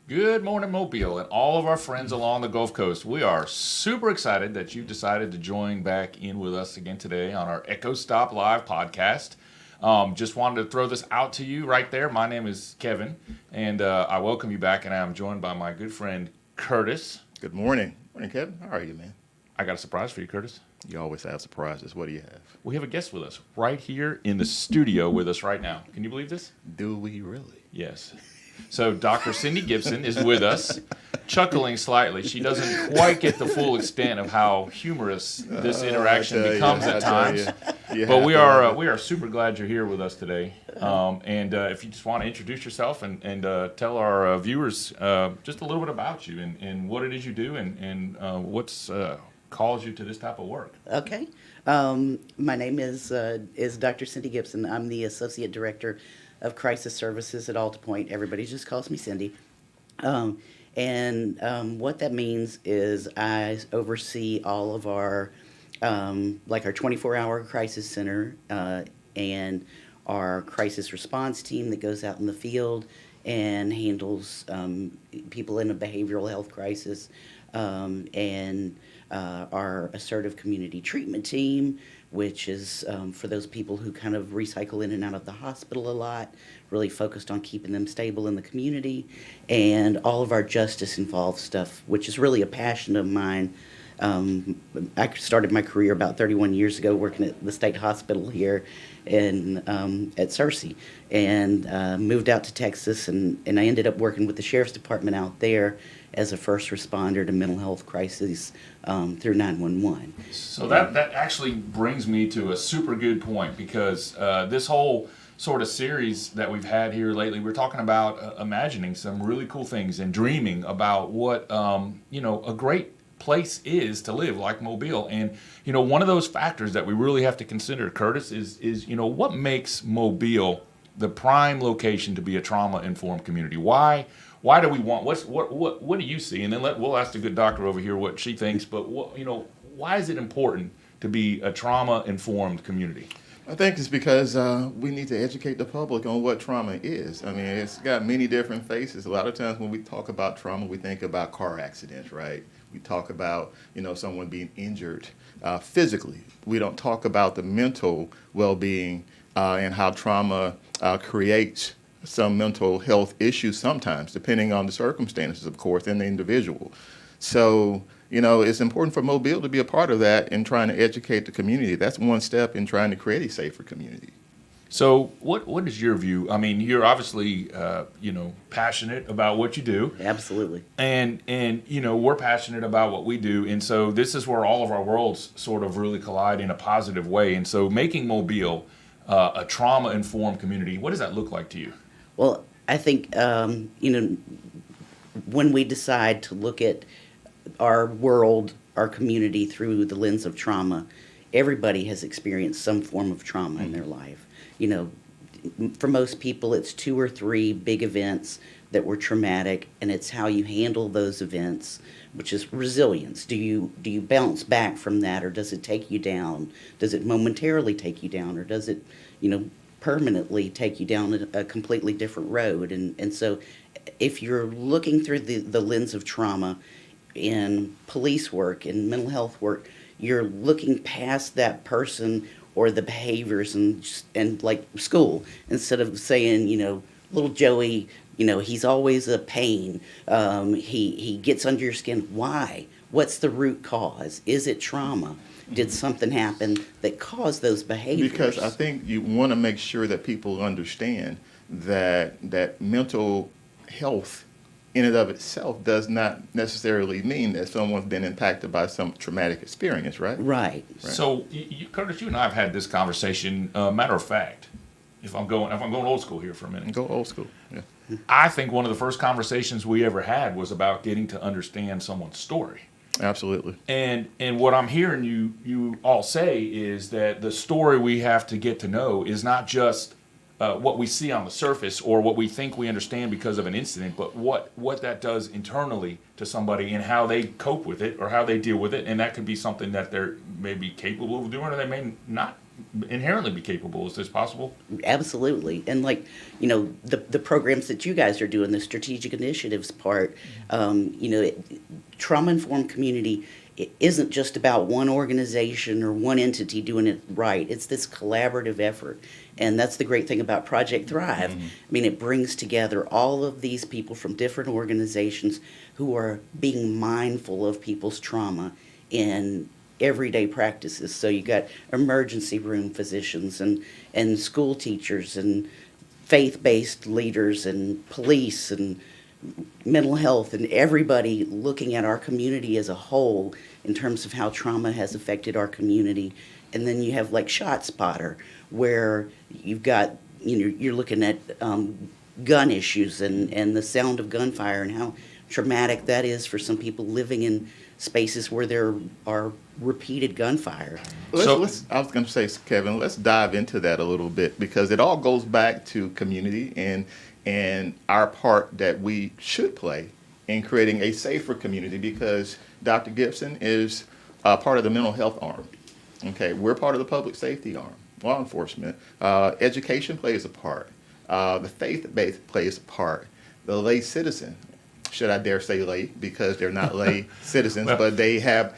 Good morning, Mobile, and all of our friends along the Gulf Coast. We are super excited that you decided to join back in with us again today on our Echo Stop Live podcast. Just wanted to throw this out to you right there. My name is Kevin, and I welcome you back, and I'm joined by my good friend, Curtis. Good morning. Morning, Kevin. How are you, man? I got a surprise for you, Curtis. You always have surprises. What do you have? We have a guest with us right here in the studio with us right now. Can you believe this? Do we really? Yes. So Dr. Cindy Gipson is with us, chuckling slightly. She doesn't quite get the full extent of how humorous this interaction becomes at times. But we are super glad you're here with us today. And if you just want to introduce yourself and tell our viewers just a little bit about you and what it is you do and what's calls you to this type of work. Okay. My name is Dr. Cindy Gipson. I'm the Associate Director of Crisis Services at AltaPointe. Everybody just calls me Cindy. What that means is I oversee all of our, like our 24-hour crisis center and our crisis response team that goes out in the field and handles people in a behavioral health crisis, and our assertive community treatment team, which is for those people who kind of recycle in and out of the hospital a lot, really focused on keeping them stable in the community, and all of our justice-involved stuff, which is really a passion of mine. I started my career about 31 years ago working at the state hospital here at Searcy, and moved out to Texas, and I ended up working with the sheriff's department out there as a first responder to mental health crises through 911. So that actually brings me to a super good point, because this whole sort of series that we've had here lately, we're talking about imagining some really cool things and dreaming about what a great place is to live, like Mobile. And one of those factors that we really have to consider, Curtis, is what makes Mobile the prime location to be a trauma-informed community. Why do we want? What do you see? And then we'll ask the good doctor over here what she thinks. But why is it important to be a trauma-informed community? I think it's because we need to educate the public on what trauma is. I mean, it's got many different faces. A lot of times when we talk about trauma, we think about car accidents, right? We talk about, someone being injured physically. We don't talk about the mental well-being and how trauma creates some mental health issues sometimes, depending on the circumstances, of course, and the individual. So, it's important for Mobile to be a part of that in trying to educate the community. That's one step in trying to create a safer community. So what is your view? I mean, you're obviously, passionate about what you do. Absolutely. And we're passionate about what we do. And so this is where all of our worlds sort of really collide in a positive way. And so making Mobile a trauma-informed community, what does that look like to you? Well, I think, when we decide to look at our world, our community through the lens of trauma, everybody has experienced some form of trauma in their life. For most people, it's 2 or 3 big events that were traumatic, and it's how you handle those events, which is resilience. Do you bounce back from that, or does it take you down? Does it momentarily take you down, or does it, permanently take you down a completely different road? And so if you're looking through the lens of trauma in police work, in mental health work, you're looking past that person or the behaviors and like school, instead of saying, little Joey, he's always a pain. He gets under your skin. Why? What's the root cause? Is it trauma? Did something happen that caused those behaviors? Because I think you want to make sure that people understand that mental health in and of itself does not necessarily mean that someone's been impacted by some traumatic experience, right? Right. So, Curtis, you and I have had this conversation. Matter of fact, if I'm going old school here for a minute, Go old school. Yeah. I think one of the first conversations we ever had was about getting to understand someone's story. Absolutely. And what I'm hearing you all say is that the story we have to get to know is not just what we see on the surface or what we think we understand because of an incident, but what that does internally to somebody and how they cope with it or how they deal with it. And that could be something that they're maybe capable of doing or they may not inherently be capable. Is this possible? Absolutely. And like, the programs that you guys are doing, the strategic initiatives part, trauma-informed community, it isn't just about one organization or one entity doing it right. It's this collaborative effort. And that's the great thing about Project Thrive. I mean, it brings together all of these people from different organizations who are being mindful of people's trauma in everyday practices. So you got emergency room physicians and school teachers and faith-based leaders and police and mental health and everybody looking at our community as a whole in terms of how trauma has affected our community. And then you have like Shot Spotter, where you've got, you're looking at gun issues and the sound of gunfire and how traumatic that is for some people living in spaces where there are repeated gunfire. I was going to say, Kevin, let's dive into that a little bit because it all goes back to community and our part that we should play in creating a safer community because Dr. Gipson is part of the mental health arm. Okay, we're part of the public safety arm, law enforcement. Education plays a part. The faith-based plays a part. The lay citizen, should I dare say lay, because they're not lay citizens, but they have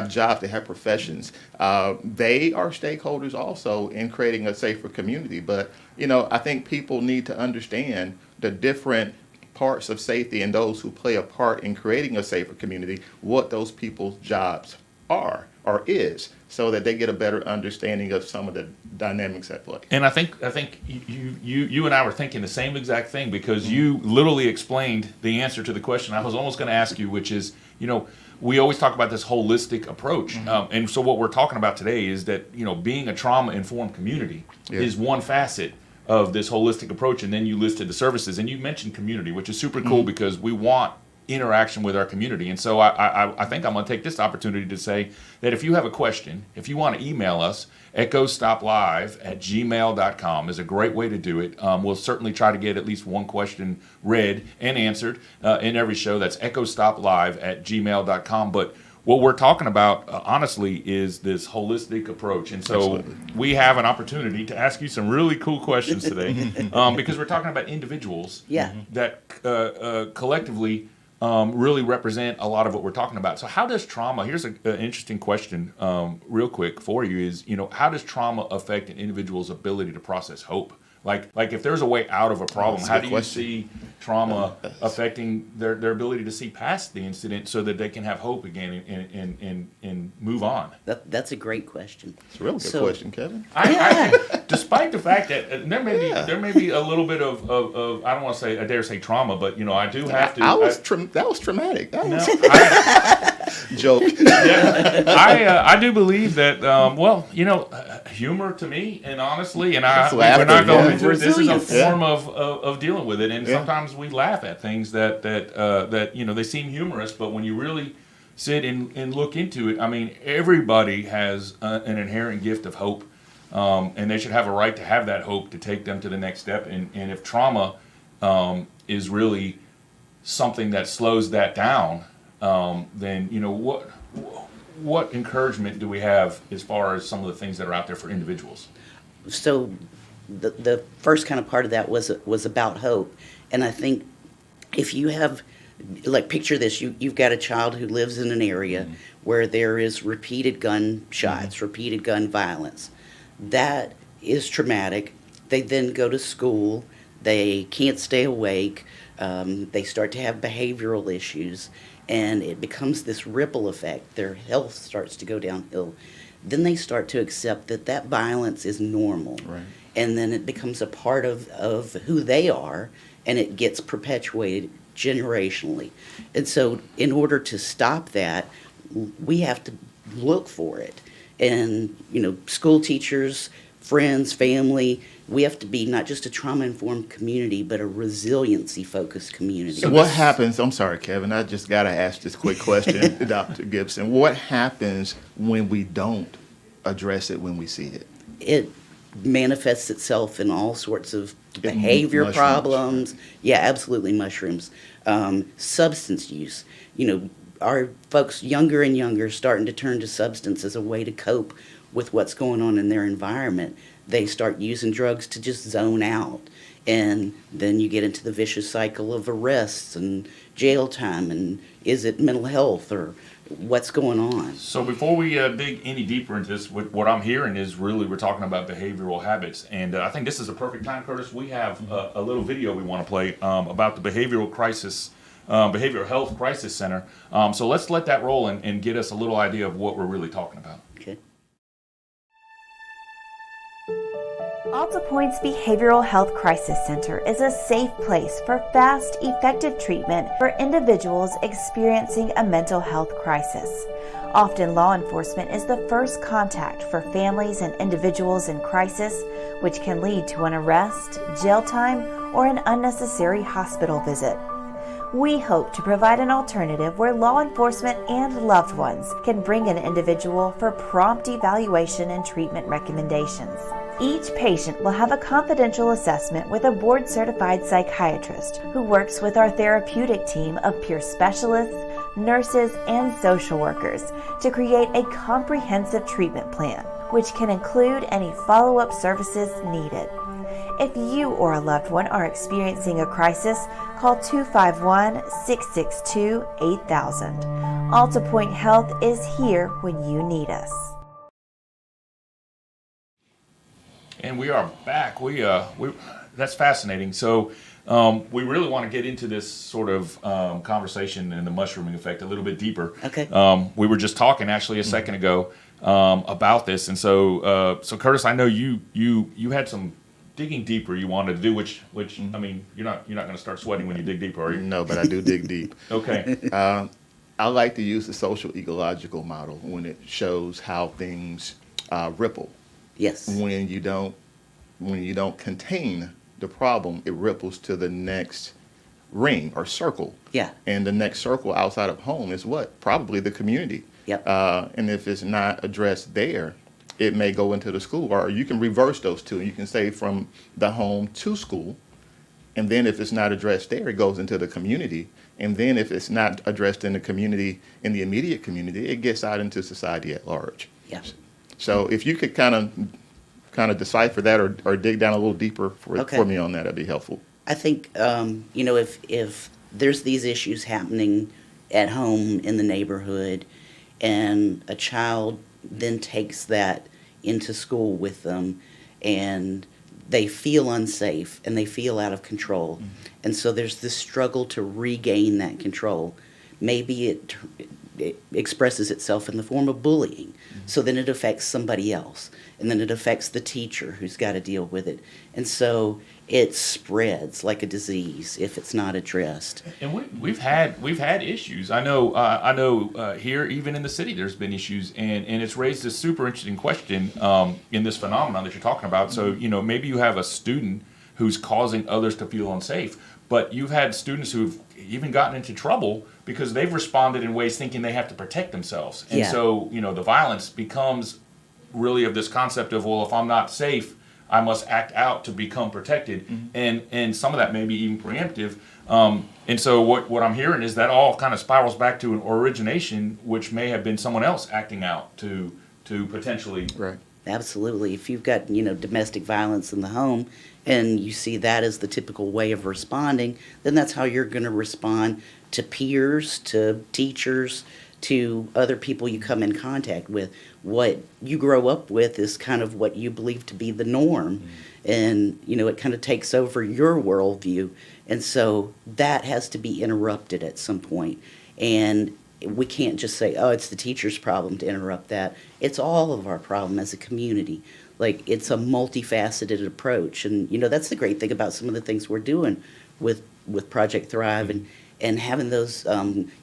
jobs, they have professions. They are stakeholders also in creating a safer community. But, I think people need to understand the different parts of safety and those who play a part in creating a safer community, what those people's jobs are or is, so that they get a better understanding of some of the dynamics at play. And I think you and I were thinking the same exact thing because you literally explained the answer to the question I was almost going to ask you, which is, we always talk about this holistic approach. And so what we're talking about today is that, being a trauma-informed community is one facet of this holistic approach. And then you listed the services and you mentioned community, which is super cool because we want interaction with our community. And so I think I'm going to take this opportunity to say that if you have a question, if you want to email us, echostoplive@gmail.com is a great way to do it. We'll certainly try to get at least one question read and answered in every show. That's echostoplive@gmail.com. But what we're talking about, honestly, is this holistic approach. And so Absolutely. we have an opportunity to ask you some really cool questions today because we're talking about individuals that collectively really represent a lot of what we're talking about. So how does trauma, here's an interesting question real quick for you is, how does trauma affect an individual's ability to process hope? Like if there's a way out of a problem, how do you see trauma affecting their ability to see past the incident so that they can have hope again and move on? That's a great question. It's a real good question, Kevin. I think, despite the fact that there may be a little bit of I don't want to say I dare say trauma, but I do have to. That was traumatic. That was joke. I do believe that. Humor to me, and honestly, and we're not going into it. This is a form of dealing with it, and sometimes we laugh at things that they seem humorous, but when you really sit and look into it, I mean, everybody has an inherent gift of hope. And they should have a right to have that hope to take them to the next step. And if trauma is really something that slows that down, then what encouragement do we have as far as some of the things that are out there for individuals? So the first kind of part of that was about hope. And I think if you have, like, picture this, you've got a child who lives in an area where there is repeated gunshots, repeated gun violence. That is traumatic. They then go to school. They can't stay awake. They start to have behavioral issues. And it becomes this ripple effect. Their health starts to go downhill. Then they start to accept that violence is normal. Right. And then it becomes a part of who they are, and it gets perpetuated generationally. And so in order to stop that, we have to look for it. And, school teachers, friends, family, we have to be not just a trauma-informed community, but a resiliency-focused community. So what happens, I'm sorry, Kevin, I just got to ask this quick question, Dr. Gipson. What happens when we don't address it when we see it? It manifests itself in all sorts of behavior mushrooms. problems. Yeah, absolutely, mushrooms. Substance use. Our folks younger and younger starting to turn to substance as a way to cope with what's going on in their environment. They start using drugs to just zone out. And then you get into the vicious cycle of arrests and jail time. And is it mental health or what's going on? So before we dig any deeper into this, what I'm hearing is really we're talking about behavioral habits, and I think this is a perfect time, Curtis. We have a little video we want to play about the behavioral health crisis center. So let's let that roll and get us a little idea of what we're really talking about. Okay. AltaPointe's Behavioral Health Crisis Center is a safe place for fast, effective treatment for individuals experiencing a mental health crisis. Often law enforcement is the first contact for families and individuals in crisis, which can lead to an arrest, jail time, or an unnecessary hospital visit. We hope to provide an alternative where law enforcement and loved ones can bring an individual for prompt evaluation and treatment recommendations. Each patient will have a confidential assessment with a board-certified psychiatrist who works with our therapeutic team of peer specialists, nurses, and social workers to create a comprehensive treatment plan, which can include any follow-up services needed. If you or a loved one are experiencing a crisis, call 251-662-8000. AltaPointe Health is here when you need us. And we are back. We that's fascinating. So we really want to get into this sort of conversation and the mushrooming effect a little bit deeper. Okay. We were just talking actually a second ago about this, and so Curtis, I know you had some digging deeper you wanted to do, which I mean, you're not going to start sweating when you dig deeper, are you? No, but I do dig deep. Okay. I like to use the social ecological model when it shows how things ripple. Yes. When you don't contain the problem, it ripples to the next ring or circle. Yeah. And the next circle outside of home is what? Probably the community. Yep. And if it's not addressed there, it may go into the school, or you can reverse those two. You can say from the home to school, and then if it's not addressed there, it goes into the community. And then if it's not addressed in the community, in the immediate community, it gets out into society at large. Yeah. So if you could kind of decipher that or dig down a little deeper for me on that, that'd be helpful. I think, if there's these issues happening at home in the neighborhood and a child then takes that into school with them and they feel unsafe and they feel out of control. Mm-hmm. And so there's this struggle to regain that control. Maybe it expresses itself in the form of bullying. Mm-hmm. So then it affects somebody else. And then it affects the teacher who's got to deal with it. And so it spreads like a disease if it's not addressed. And we've had issues. I know here, even in the city, there's been issues, and it's raised this super interesting question in this phenomenon that you're talking about. So maybe you have a student who's causing others to feel unsafe, but you've had students who've even gotten into trouble because they've responded in ways thinking they have to protect themselves, and so the violence becomes really of this concept of, well, if I'm not safe, I must act out to become protected, and some of that may be even preemptive. And so what I'm hearing is that all kind of spirals back to an origination, which may have been someone else acting out to potentially. Right. Absolutely. If you've got, domestic violence in the home and you see that as the typical way of responding, then that's how you're going to respond to peers, to teachers, to other people you come in contact with. What you grow up with is kind of what you believe to be the norm. And, it kind of takes over your worldview. And so that has to be interrupted at some point. And we can't just say, oh, it's the teacher's problem to interrupt that. It's all of our problem as a community. Like, it's a multifaceted approach. And, that's the great thing about some of the things we're doing with Project Thrive and having those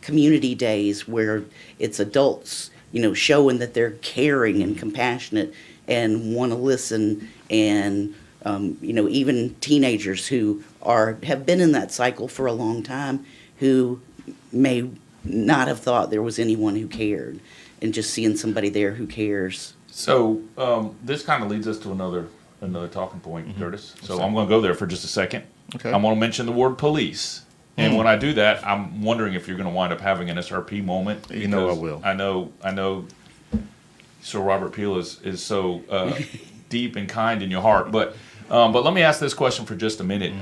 community days where it's adults, showing that they're caring and compassionate and want to listen, and even teenagers who have been in that cycle for a long time, who may not have thought there was anyone who cared, and just seeing somebody there who cares. So this kind of leads us to another talking point, Curtis. So I'm going to go there for just a second. Okay. I'm going to mention the word police. And when I do that, I'm wondering if you're going to wind up having an SRP moment. You know I because will. I know Sir Robert Peel is so deep and kind in your heart. But let me ask this question for just a minute.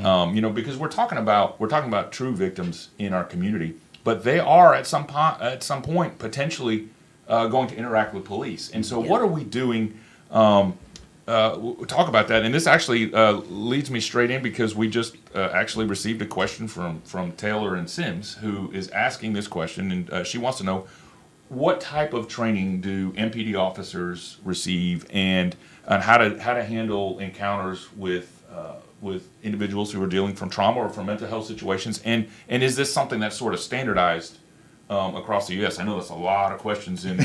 Because we're talking about true victims in our community, but they are at some point potentially going to interact with police. And so what are we doing? We'll talk about that, and this actually leads me straight in, because we just actually received a question from Taylor and Sims, who is asking this question, and she wants to know, what type of training do MPD officers receive, and how to handle encounters with individuals who are dealing from trauma or from mental health situations, and is this something that's sort of standardized across the U.S.? I know that's a lot of questions in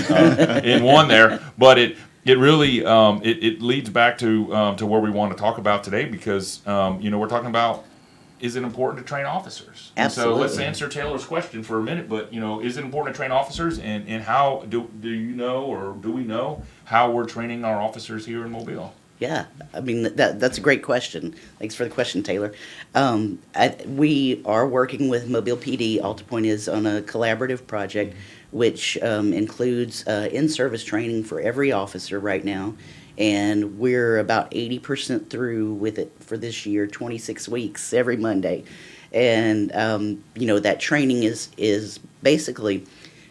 one there, but it really it leads back to where we want to talk about today, because we're talking about, is it important to train officers? Absolutely. So let's answer Taylor's question for a minute, but is it important to train officers, and how do you know, or do we know how we're training our officers here in Mobile? Yeah, I mean, that's a great question. Thanks for the question, Taylor. We are working with Mobile PD. AltaPointe is on a collaborative project which includes in-service training for every officer right now. And we're about 80% through with it for this year, 26 weeks every Monday. And, that training is basically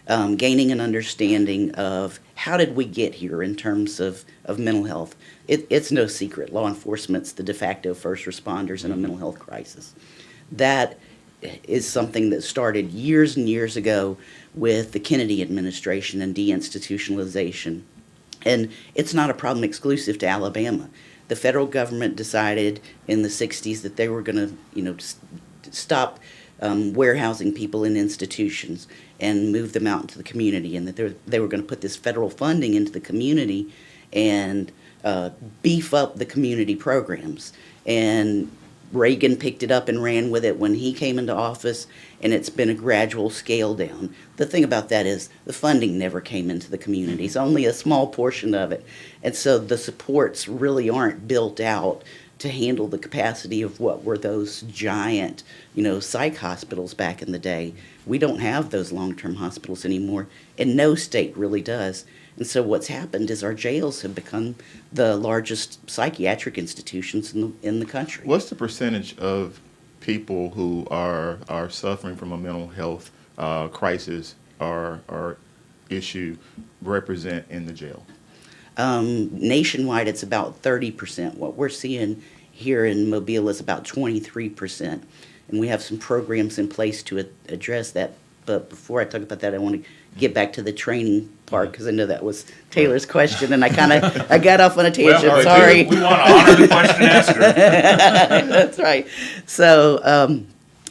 gaining an understanding of how did we get here in terms of mental health. It's no secret. Law enforcement's the de facto first responders in a mental health crisis. That is something that started years and years ago with the Kennedy administration and deinstitutionalization. And it's not a problem exclusive to Alabama. The federal government decided in the 60s that they were going to, stop warehousing people in institutions and move them out into the community, and that they were going to put this federal funding into the community and beef up the community programs. And Reagan picked it up and ran with it when he came into office, and it's been a gradual scale down. The thing about that is the funding never came into the communities, only a small portion of it. And so the supports really aren't built out to handle the capacity of what were those giant, psych hospitals back in the day. We don't have those long-term hospitals anymore, and no state really does. And so what's happened is our jails have become the largest psychiatric institutions in the country. What's the percentage of people who are suffering from a mental health crisis or issue represent in the jail? Nationwide, it's about 30%. What we're seeing here in Mobile is about 23%. And we have some programs in place to address that. But before I talk about that, I want to get back to the training part, because I know that was Taylor's question, and I got off on a tangent. Well, sorry. We want to honor the question asker. That's right. So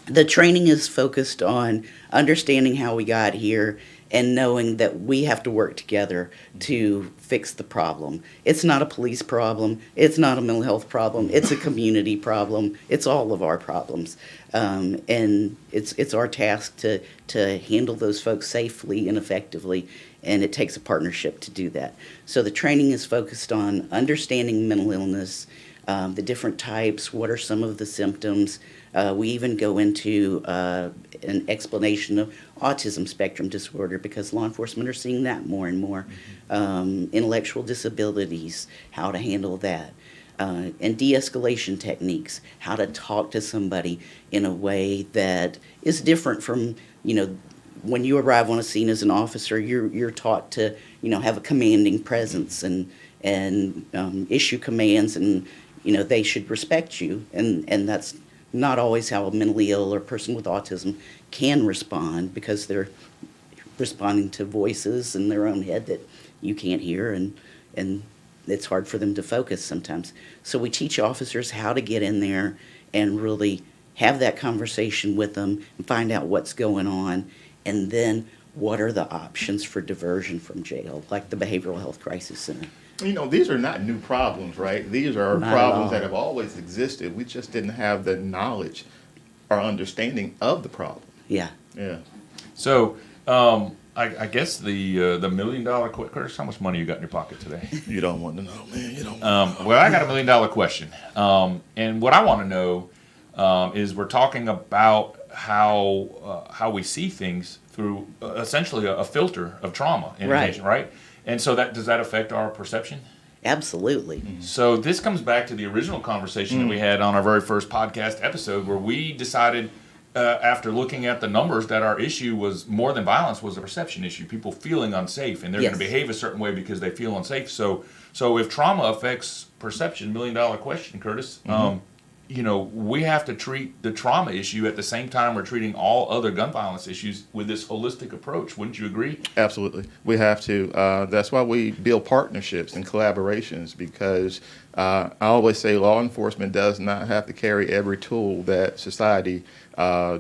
the training is focused on understanding how we got here and knowing that we have to work together to fix the problem. It's not a police problem. It's not a mental health problem. It's a community problem. It's all of our problems. And it's our task to handle those folks safely and effectively, and it takes a partnership to do that. So the training is focused on understanding mental illness, the different types, what are some of the symptoms. We even go into an explanation of autism spectrum disorder, because law enforcement are seeing that more and more. Intellectual disabilities, how to handle that. And de-escalation techniques, how to talk to somebody in a way that is different from, when you arrive on a scene as an officer, you're taught to, have a commanding presence and issue commands, and, they should respect you. And that's not always how a mentally ill or person with autism can respond, because they're responding to voices in their own head that you can't hear, and it's hard for them to focus sometimes. So we teach officers how to get in there and really have that conversation with them and find out what's going on, and then what are the options for diversion from jail, like the Behavioral Health Crisis Center. You know, these are not new problems, right? These are Not at problems all. that have always existed. We just didn't have the knowledge or understanding of the problem. Yeah. Yeah. So, I guess the $1 million question, Curtis, how much money you got in your pocket today? You don't want to know, man. You don't. Well, I got $1 million question. And what I want to know is we're talking about how we see things through essentially a filter of trauma in a Right. patient, right? And so does that affect our perception? Absolutely. So this comes back to the original conversation that we had on our very first podcast episode, where we decided, after looking at the numbers, that our issue was more than violence, was a perception issue. People feeling unsafe, and they're Yes. going to behave a certain way because they feel unsafe. So if trauma affects perception, $1 million question, Curtis. You know, we have to treat the trauma issue at the same time we're treating all other gun violence issues with this holistic approach. Wouldn't you agree? Absolutely. We have to. That's why we build partnerships and collaborations, because I always say law enforcement does not have to carry every tool that society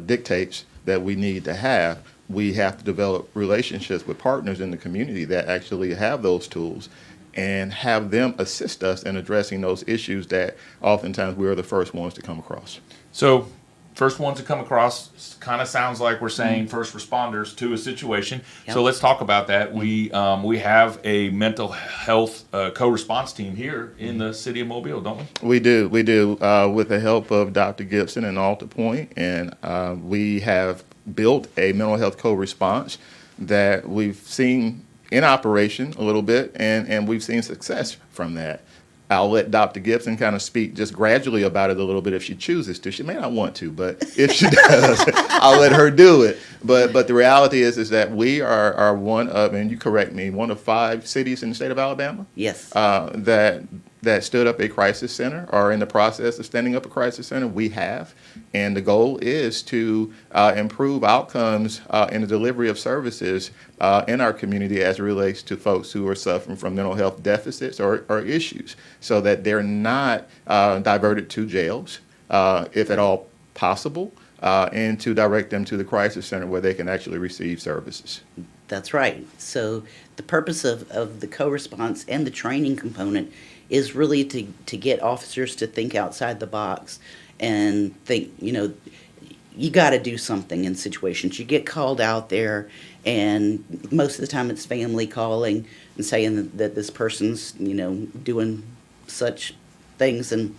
dictates that we need to have. We have to develop relationships with partners in the community that actually have those tools and have them assist us in addressing those issues that oftentimes we are the first ones to come across. So, first ones to come across kind of sounds like we're saying first responders to a situation. Yep. So let's talk about that. We have a mental health co-response team here in the city of Mobile, don't we? We do, with the help of Dr. Gipson and AltaPointe, and we have built a mental health co-response that we've seen in operation a little bit, and we've seen success from that. I'll let Dr. Gipson kind of speak just gradually about it a little bit if she chooses to. She may not want to, but if she does, I'll let her do it. But the reality is that we are one of, and you correct me, one of 5 cities in the state of Alabama Yes. that stood up a crisis center, or in the process of standing up a crisis center. We have, and the goal is to improve outcomes in the delivery of services in our community as it relates to folks who are suffering from mental health deficits or issues, so that they're not diverted to jails, if at all possible, and to direct them to the crisis center where they can actually receive services. That's right. So the purpose of the co-response and the training component is really to get officers to think outside the box and think, you know, you got to do something in situations. You get called out there, and most of the time it's family calling and saying that this person's, you know, doing such things, and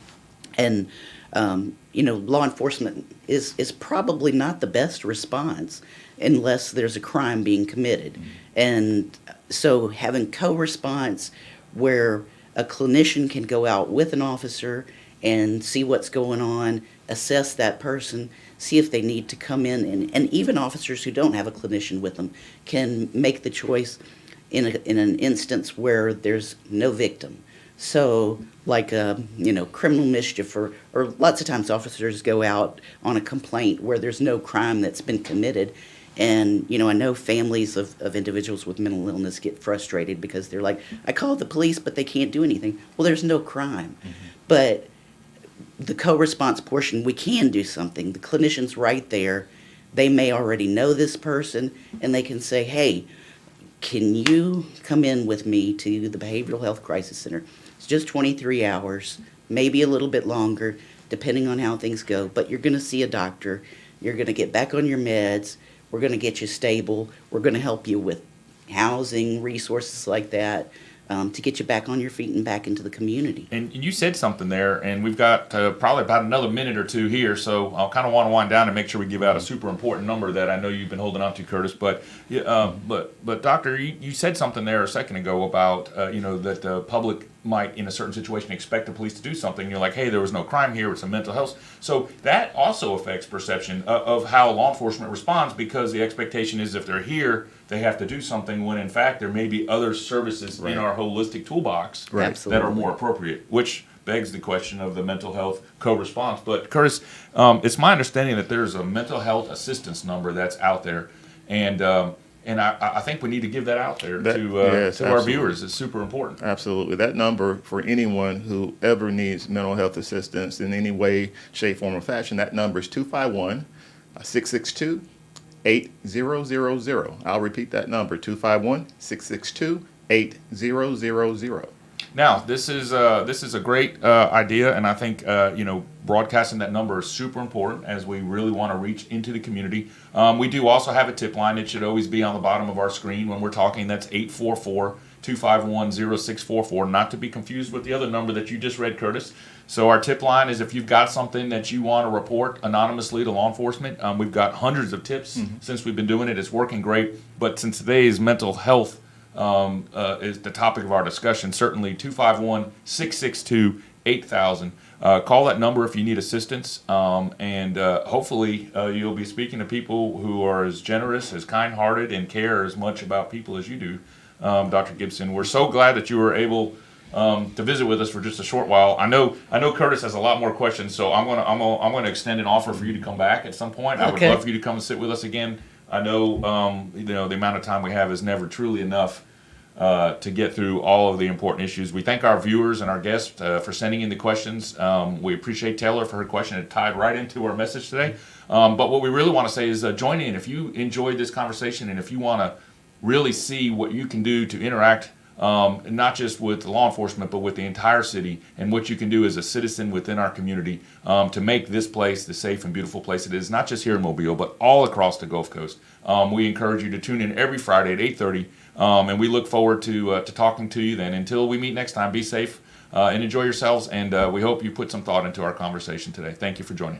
you know, law enforcement is probably not the best response unless there's a crime being committed. And so having co-response where a clinician can go out with an officer and see what's going on, assess that person, see if they need to come in, and even officers who don't have a clinician with them can make the choice in an instance where there's no victim. So, like, you know, criminal mischief, or lots of times officers go out on a complaint where there's no crime that's been committed. And, you know, I know families of individuals with mental illness get frustrated because they're like, I called the police, but they can't do anything. Well, there's no crime. But the co-response portion, we can do something. The clinician's right there. They may already know this person, and they can say, hey, can you come in with me to the Behavioral Health Crisis Center? It's just 23 hours, maybe a little bit longer, depending on how things go. But you're going to see a doctor. You're going to get back on your meds. We're going to get you stable. We're going to help you with housing, resources like that, to get you back on your feet and back into the community. And you said something there, and we've got probably about another minute or two here, so I'll kind of want to wind down and make sure we give out a super important number that I know you've been holding on to, Curtis. But Doctor, you said something there a second ago about you know, that the public might, in a certain situation, expect the police to do something. You're like, hey, there was no crime here, it's a mental health. So that also affects perception of how law enforcement responds, because the expectation is if they're here, they have to do something, when in fact there may be other services in our holistic toolbox that are more appropriate, which begs the question of the mental health co-response. But Curtis, it's my understanding that there's a mental health assistance number that's out there, and And I think we need to give that out there Yes, to our absolutely. viewers. It's super important. Absolutely. That number for anyone who ever needs mental health assistance in any way, shape, form, or fashion, that number is 251 662 8000. I'll repeat that number, 251 662 8000. Now, this is a great idea, and I think broadcasting that number is super important as we really want to reach into the community. We do also have a tip line. It should always be on the bottom of our screen when we're talking. That's 844-251-0644, not to be confused with the other number that you just read, Curtis. So our tip line is if you've got something that you want to report anonymously to law enforcement. We've got hundreds of tips since we've been doing it. It's working great. But since today's mental health is the topic of our discussion, certainly 251-662-8000. Call that number if you need assistance, and hopefully you'll be speaking to people who are as generous, as kind-hearted, and care as much about people as you do, Dr. Gipson. We're so glad that you were able to visit with us for just a short while. I know Curtis has a lot more questions, so I'm gonna extend an offer for you to come back at some point. I would Okay. love for you to come and sit with us again. I know the amount of time we have is never truly enough to get through all of the important issues. We thank our viewers and our guests for sending in the questions. We appreciate Taylor for her question. It tied right into our message today. But what we really want to say is join in. If you enjoyed this conversation and if you want to really see what you can do to interact not just with law enforcement, but with the entire city, and what you can do as a citizen within our community to make this place the safe and beautiful place it is, not just here in Mobile, but all across the Gulf Coast. We encourage you to tune in every Friday at 8:30, and we look forward to talking to you then. Until we meet next time, be safe and enjoy yourselves, and we hope you put some thought into our conversation today. Thank you for joining.